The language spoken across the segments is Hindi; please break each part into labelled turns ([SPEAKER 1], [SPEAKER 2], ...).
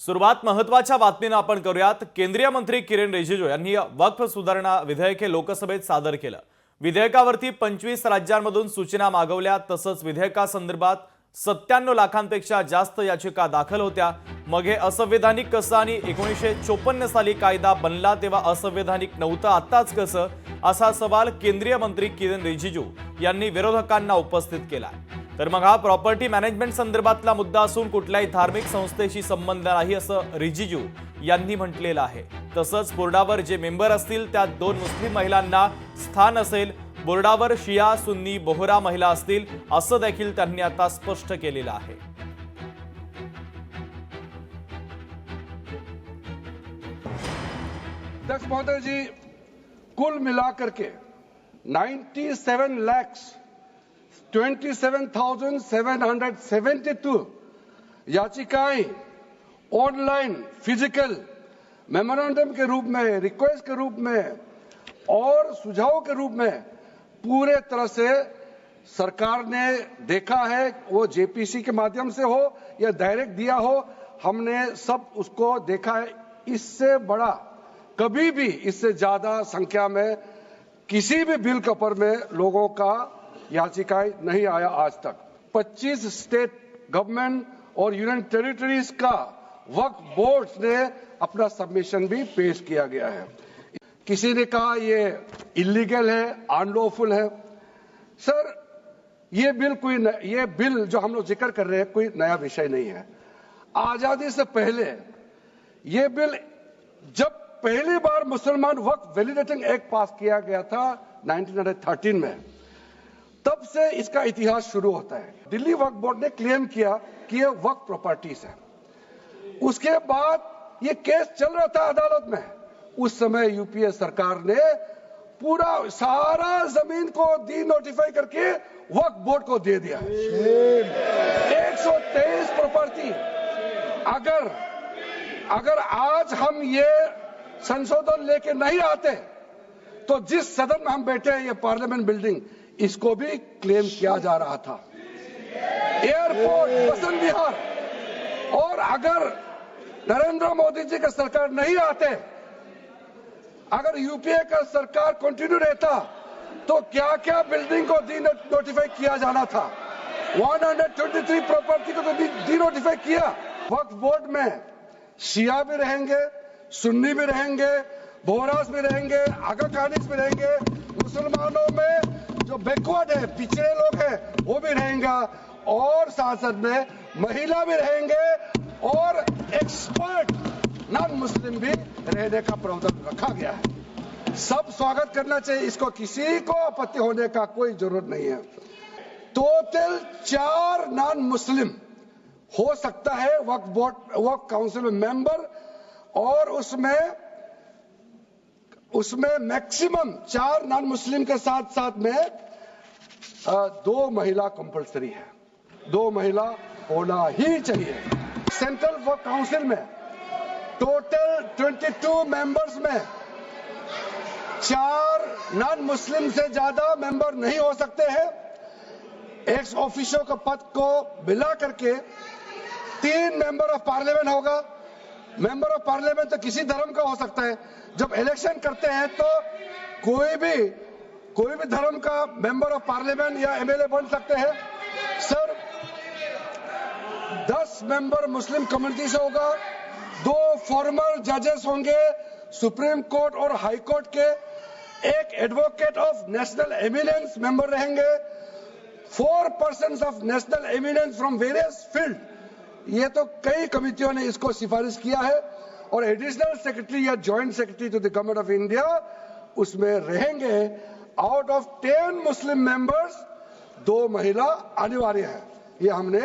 [SPEAKER 1] सुरुवात महत्वाच्या बातमीनं आपण करूयात। केंद्रीय मंत्री किरेन रिजिजू यांनी वक्फ सुधारणा विधेयक लोकसभेत सादर केलं। विधेयकावरती 25 राज्यांमधून सूचना मागवल्या, तसंच विधेयकासंदर्भात 97 लाखांपेक्षा जास्त याचिका दाखल होत्या। मग हे असंवैधानिक कसं आणि 1954 साली कायदा बनला तेव्हा असंवैधानिक नव्हतं, आत्ताच कसं, असा सवाल केंद्रीय मंत्री किरेन रिजिजू यांनी विरोधकांना उपस्थित केला। तर मग हा प्रॉपर्टी मॅनेजमेंट संदर्भातला मुद्दा असून कुठल्याही धार्मिक संस्थेशी संबंध नाही असं रिजिजू यांनी म्हटलेलं आहे। तसंच बोर्डावर जे मेंबर असतील त्यात 2 मुस्लिम महिलांना स्थान असेल। बोर्डावर शिया, सुन्नी, बोहरा महिला असतील असं देखील त्यांनी आता स्पष्ट केलेलं आहे।
[SPEAKER 2] अध्यक्ष महोदय जी, कुल मिलाकर के 97,27,772 याचिकाएं ऑनलाइन, फिजिकल, मेमोरेंडम के रूप में, रिक्वेस्ट के रूप में और सुझाव के रूप में पूरे तरह से सरकार ने देखा है। वो जेपीसी के माध्यम से हो या डायरेक्ट दिया हो, हमने सब उसको देखा है। इससे बड़ा कभी भी, इससे ज्यादा संख्या में किसी भी बिल के ऊपर में लोगों का याचिकाएं नहीं आया आज तक। 25 स्टेट गवर्नमेंट और यूनियन टेरिटरीज का वक्फ बोर्ड ने अपना सबमिशन भी पेश किया गया है। किसी ने कहा ये इलीगल है, अनलॉफुल है। सर, ये बिल जो हम लोग जिक्र कर रहे हैं कोई नया विषय नहीं है। आजादी से पहले ये बिल, जब पहली बार मुसलमान वक्फ वैलिडेटिंग एक्ट पास किया गया था 1913 में, तब से इसका इतिहास शुरू होता है। दिल्ली वक्फ बोर्ड ने क्लेम किया कि ये वक्फ प्रॉपर्टीज है। उसके बाद ये केस चल रहा था अदालत में। उस समय यूपीए सरकार ने पूरा सारा जमीन को डी नोटिफाई करके वक्फ बोर्ड को दे दिया। 123 प्रॉपर्टी। अगर आज हम ये संशोधन लेके नहीं आते तो जिस सदन में हम बैठे हैं, ये पार्लियामेंट बिल्डिंग, इसको भी क्लेम किया जा रहा था। एयरपोर्ट, बसंत विहार, और अगर नरेंद्र मोदी जी का सरकार नहीं आते, अगर यूपीए का सरकार कंटिन्यू रहता, तो क्या क्या बिल्डिंग को डी नोटिफाई किया जाना था। 123 प्रॉपर्टी को तो डी नोटिफाई किया। वक्फ बोर्ड में शिया भी रहेंगे, सुन्नी भी रहेंगे, बोहरास भी रहेंगे, आगा खानिस भी रहेंगे, मुसलमानों में जो बैकवर्ड है, पिछड़े लोग हैं, वो भी रहेंगे, और साथ में महिला भी रहेंगे, और एक्सपर्ट नॉन मुस्लिम भी रहने का प्रावधान रखा गया है। सब स्वागत करना चाहिए, इसको किसी को आपत्ति होने का कोई जरूरत नहीं है। टोटल 4 नॉन मुस्लिम हो सकता है वक्फ काउंसिल में मेंबर, और उसमें मैक्सिमम 4 नॉन मुस्लिम के साथ साथ में 2 महिला कंपलसरी है। 2 महिला होना ही चाहिए। सेंट्रल वक्फ काउंसिल में टोटल 22 मेंबर्स में 4 नॉन मुस्लिम से ज्यादा मेंबर नहीं हो सकते हैं। एक्स ऑफिशियो के पद को मिला करके 3 मेंबर ऑफ पार्लियामेंट होगा। मेंबर ऑफ पार्लियामेंट तो किसी धर्म का हो सकता है। जब इलेक्शन करते हैं तो कोई भी धर्म का मेंबर ऑफ पार्लियामेंट या एमएलए बन सकते हैं। सर, 10 मेंबर मुस्लिम कम्युनिटी से होगा, 2 फॉर्मर जजेस होंगे सुप्रीम कोर्ट और हाई कोर्ट के, 1 advocate of national eminence member रहेंगे, 4 persons of national eminence from various field. ये तो कई कमिटियों ने इसको सिफारिश किया है, और एडिशनल सेक्रेटरी या joint secretary to the government of India उसमें रहेंगे। आउट ऑफ 10 मुस्लिम मेंबर्स 2 महिला अनिवार्य है। ये हमने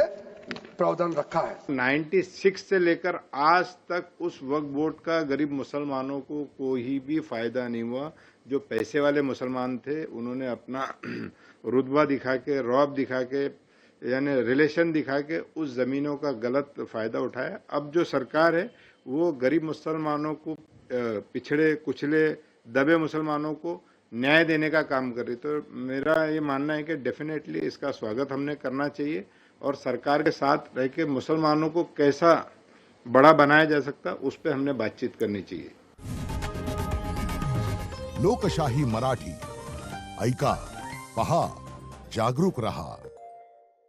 [SPEAKER 2] प्रावधान रखा है।
[SPEAKER 3] 96 से लेकर आज तक उस वक्फ बोर्ड का गरीब मुसलमानों को कोई भी फायदा नहीं हुआ। जो पैसे वाले मुसलमान थे, उन्होंने अपना रुतबा दिखा के, रौब दिखा के, यानी रिलेशन दिखा के उस जमीनों का गलत फायदा उठाया। अब जो सरकार है वो गरीब मुसलमानों को, पिछड़े कुचले दबे मुसलमानों को न्याय देने का काम कर रही। तो मेरा ये मानना है कि डेफिनेटली इसका स्वागत हमने करना चाहिए, और सरकार के साथ रह के मुसलमानों को कैसा बड़ा बनाया जा सकता, उस पर हमने बातचीत करनी चाहिए।
[SPEAKER 4] लोकशाही मराठी ऐका, पहा, जागरूक रहा।